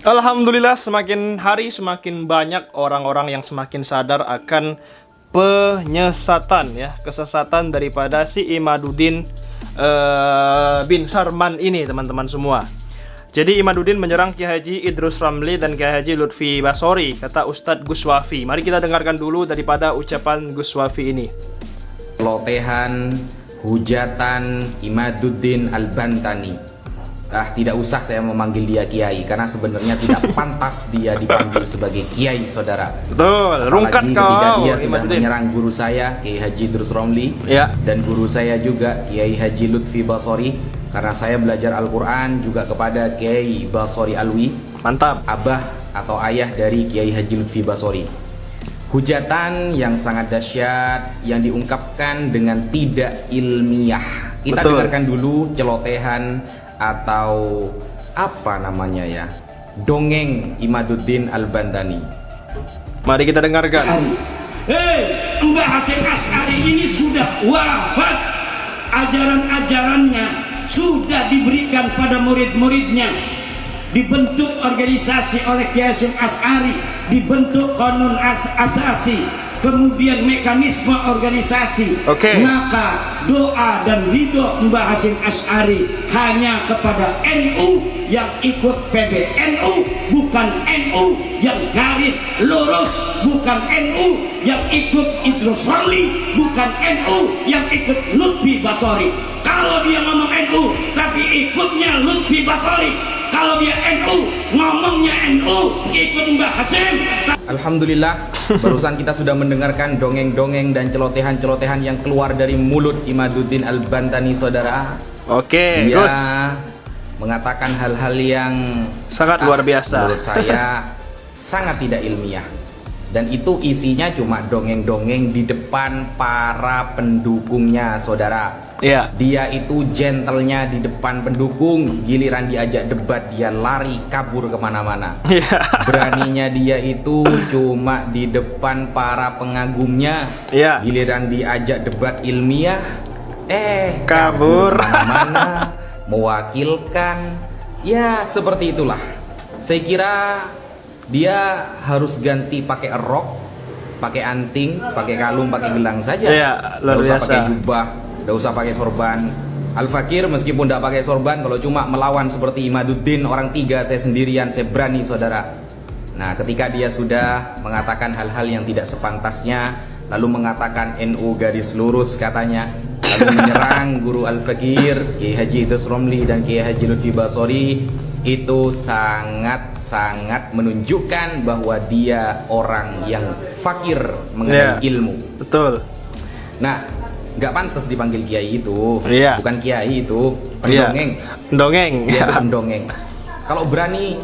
Alhamdulillah, semakin hari semakin banyak orang-orang yang semakin sadar akan penyesatan ya, kesesatan daripada si Imaduddin bin Sarman ini, teman-teman semua. Jadi Imaduddin menyerang Kiai Haji Idrus Ramli dan Kiai Haji Lutfi Basori, kata Ustadz Gus Wafi. Mari kita dengarkan dulu daripada ucapan Gus Wafi ini. Lotehan, hujatan Imaduddin Al-Bantani. Tidak usah saya memanggil dia kiai, karena sebenarnya tidak pantas dia dipanggil sebagai kiai, saudara. Betul, rungkat kau. Ketika dia sudah Imaduddin menyerang guru saya Kiai Haji Idrus Ramli ya, dan guru saya juga Kiai Haji Lutfi Basori, karena saya belajar Al-Quran juga kepada Kiai Basori Alwi, mantap, abah atau ayah dari Kiai Haji Lutfi Basori. Hujatan yang sangat dahsyat yang diungkapkan dengan tidak ilmiah. Kita betul. Dengarkan dulu celotehan atau apa namanya ya, dongeng Imaduddin Al-Bantani. Mari kita dengarkan. Hei, Mbah Hasyim Asy'ari ini sudah wafat. Ajaran-ajarannya sudah diberikan pada murid-muridnya. Dibentuk organisasi oleh Kiai Hasyim Asy'ari, dibentuk Qanun Asasi, kemudian mekanisme organisasi. Maka doa dan ridho Mbah Hasyim Asy'ari hanya kepada NU yang ikut PBNU, bukan NU yang garis lurus, bukan NU yang ikut Idrus Ramli, bukan NU yang ikut Lutfi Basori. Kalau dia ngomong NU tapi ikutnya Lutfi Basori, kalau dia NU ngomongnya NU ikut Mbah Hasyim. Alhamdulillah, barusan kita sudah mendengarkan dongeng-dongeng dan celotehan-celotehan yang keluar dari mulut Imaduddin Al-Bantani, saudara. Oke, dia Gus mengatakan hal-hal yang sangat luar biasa. Menurut saya sangat tidak ilmiah. Dan itu isinya cuma dongeng-dongeng di depan para pendukungnya, saudara. Iya. Dia itu gentlenya di depan pendukung, giliran diajak debat dia lari kabur kemana-mana. Iya. Beraninya dia itu cuma di depan para pengagumnya. Iya. Giliran diajak debat ilmiah, kabur kemana-mana, mewakilkan. Ya seperti itulah. Saya kira dia harus ganti pakai rok, pakai anting, pakai kalung, pakai gelang saja. Iya, luar Nggak usah biasa. pakai jubah, nggak usah pakai sorban. Al-Fakir meskipun tidak pakai sorban, kalau cuma melawan seperti Imaduddin orang tiga, saya sendirian, saya berani, saudara. Nah, ketika dia sudah mengatakan hal-hal yang tidak sepantasnya, lalu mengatakan NU garis lurus katanya, lalu menyerang guru Al-Fakir, Kiai Haji Idrus Ramli dan Kiai Haji Lutfi Basori, itu sangat-sangat menunjukkan bahwa dia orang yang fakir mengenai ilmu. Betul. Nah, nggak pantas dipanggil kiai itu. Bukan kiai itu, pendongeng. Pendongeng. Dia pendongeng. Kalau berani,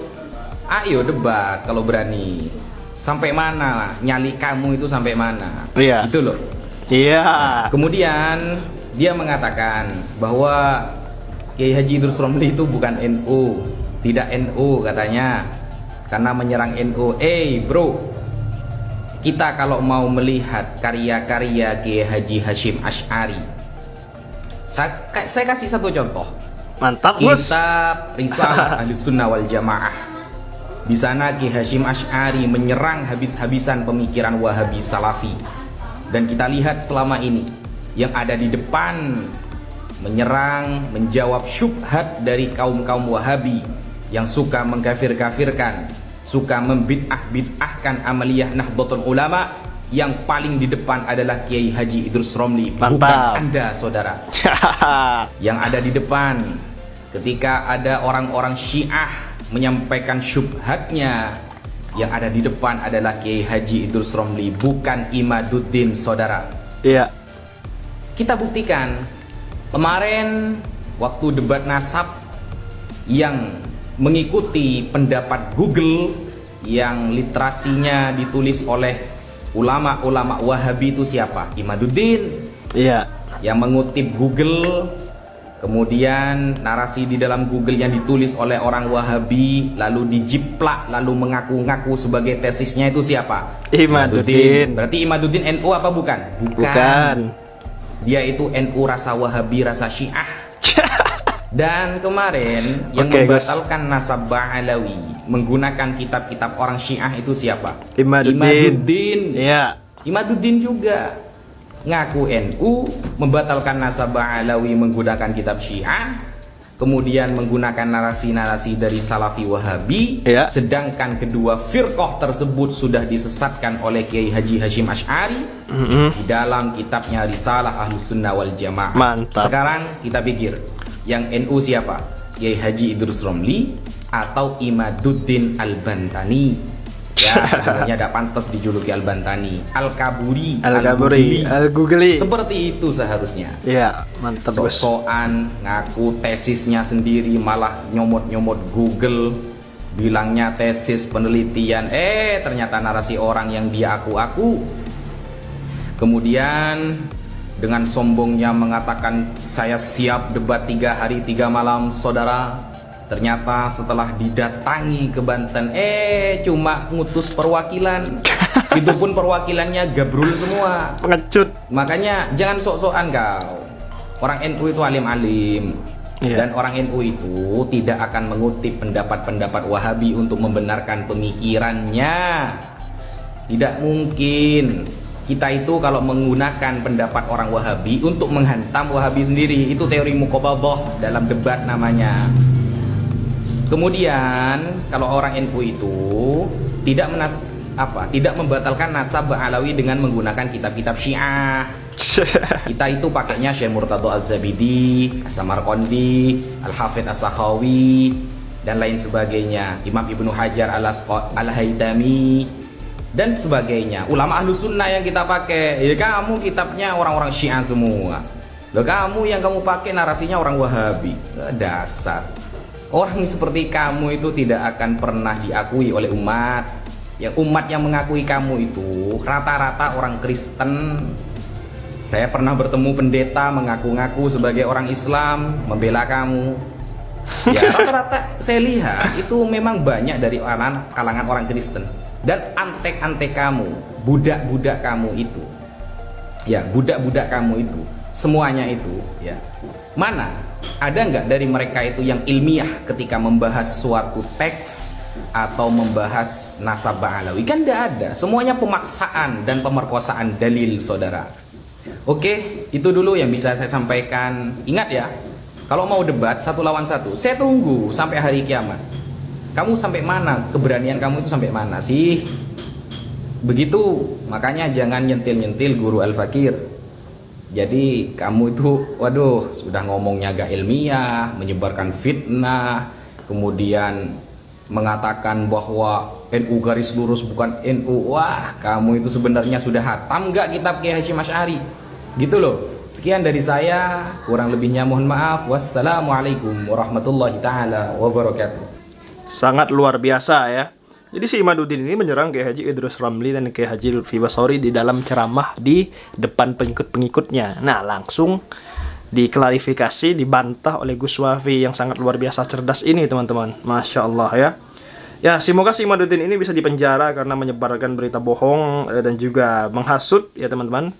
ayo debat. Kalau berani, sampai mana nyali kamu itu, sampai mana? Itu loh. Kemudian dia mengatakan bahwa Kiai Haji Idrus Ramli itu bukan NU, tidak NU katanya, karena menyerang NU. Bro, kita kalau mau melihat karya-karya Kiai Haji Hasyim Asy'ari, saya kasih satu contoh. Mantap, Gus. Kitab Risalah Ahlussunnah wal Jamaah. Di sana Kiai Hasyim Asy'ari menyerang habis-habisan pemikiran Wahabi Salafi. Dan kita lihat selama ini yang ada di depan menyerang, menjawab syubhat dari kaum-kaum Wahabi yang suka mengkafir-kafirkan, suka membid'ah-bid'ahkan amaliyah Nahdlatul Ulama. Yang paling di depan adalah Kiai Haji Idrus Ramli, bukan Anda, saudara. Yang ada di depan ketika ada orang-orang Syiah menyampaikan syubhatnya, yang ada di depan adalah Kiai Haji Idrus Ramli, bukan Imaduddin, saudara. Iya. Kita buktikan kemarin waktu debat nasab yang mengikuti pendapat Google yang literasinya ditulis oleh ulama-ulama Wahabi itu siapa? Imaduddin. Iya. Yang mengutip Google, kemudian narasi di dalam Google yang ditulis oleh orang Wahabi lalu dijiplak, lalu mengaku-ngaku sebagai tesisnya itu siapa? Imaduddin. Berarti Imaduddin NU apa bukan? Bukan. Dia itu NU rasa Wahabi, rasa Syiah. Dan kemarin yang membatalkan nasab Ba'alawi menggunakan kitab-kitab orang Syiah itu siapa? Imaduddin. Iya. Imaduddin juga ngaku NU, membatalkan nasabah Alawi menggunakan kitab Syiah, kemudian menggunakan narasi-narasi dari Salafi Wahabi, ya. Sedangkan kedua firqah tersebut sudah disesatkan oleh Kiai Haji Hasyim Asy'ari di dalam kitabnya Risalah Ahlus Sunnah wal Jamaah. Mantap. Sekarang kita pikir, yang NU siapa? Kiai Haji Idrus Romli atau Imaduddin Al-Bantani? Ya, sebenarnya tidak pantas dijuluki Al-Bantani, Al-Kaburi, Al-Gugli. Seperti itu seharusnya. Iya, mantap. Sok-sokan ngaku tesisnya sendiri, malah nyomot-nyomot Google, bilangnya tesis penelitian, ternyata narasi orang yang dia aku-aku. Kemudian dengan sombongnya mengatakan saya siap debat 3 hari 3 malam, saudara. Ternyata setelah didatangi ke Banten, cuma ngutus perwakilan. Itu pun perwakilannya gabrul semua. Pengecut. Makanya jangan sok-sokan kau. Orang NU itu alim-alim. Dan orang NU itu tidak akan mengutip pendapat-pendapat Wahabi untuk membenarkan pemikirannya. Tidak mungkin. Kita itu kalau menggunakan pendapat orang Wahabi untuk menghantam Wahabi sendiri, itu teori muqabadah dalam debat namanya. Kemudian kalau orang NU itu tidak membatalkan nasab Alawi dengan menggunakan kitab-kitab Syiah. Kita itu pakainya Syekh Murtadha Az-Zabidi, As-Samarqandi, Al-Hafidz As-Sakhawi dan lain sebagainya, Imam Ibnu Hajar Al-Haytami dan sebagainya. Ulama Ahlus Sunnah yang kita pakai, ya kamu kitabnya orang-orang Syiah semua. Loh, kamu yang kamu pakai narasinya orang Wahabi. Dasar. Orang seperti kamu itu tidak akan pernah diakui oleh umat. Yang umat yang mengakui kamu itu rata-rata orang Kristen. Saya pernah bertemu pendeta mengaku-ngaku sebagai orang Islam, membela kamu. Ya rata-rata saya lihat itu memang banyak dari kalangan orang Kristen. Dan antek-antek kamu, budak-budak kamu itu, ya budak-budak kamu itu, semuanya itu, ya mana? Ada nggak dari mereka itu yang ilmiah ketika membahas suatu teks atau membahas nasabah Alawi? Kan nggak ada. Semuanya pemaksaan dan pemerkosaan dalil, saudara. Oke, itu dulu yang bisa saya sampaikan. Ingat ya, kalau mau debat 1 lawan 1, saya tunggu sampai hari kiamat. Kamu sampai mana? Keberanian kamu itu sampai mana sih? Begitu. Makanya jangan nyentil-nyentil guru Al-Fakir. Jadi kamu itu, waduh, sudah ngomongnya agak ilmiah, menyebarkan fitnah, kemudian mengatakan bahwa NU garis lurus bukan NU. Wah, kamu itu sebenarnya sudah hatam nggak kitab Kiai Hasyim Asy'ari? Gitu loh. Sekian dari saya, kurang lebihnya mohon maaf. Wassalamualaikum warahmatullahi taala wabarakatuh. Sangat luar biasa ya. Jadi si Imaduddin ini menyerang Kiai Haji Idrus Ramli dan Kiai Haji Lutfi Basori di dalam ceramah di depan pengikut-pengikutnya. Nah, langsung diklarifikasi, dibantah oleh Gus Wafi yang sangat luar biasa cerdas ini, teman-teman. Masya Allah ya. Ya, semoga si Imaduddin ini bisa dipenjara karena menyebarkan berita bohong dan juga menghasut ya, teman-teman.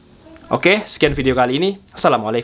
Oke, sekian video kali ini. Assalamualaikum.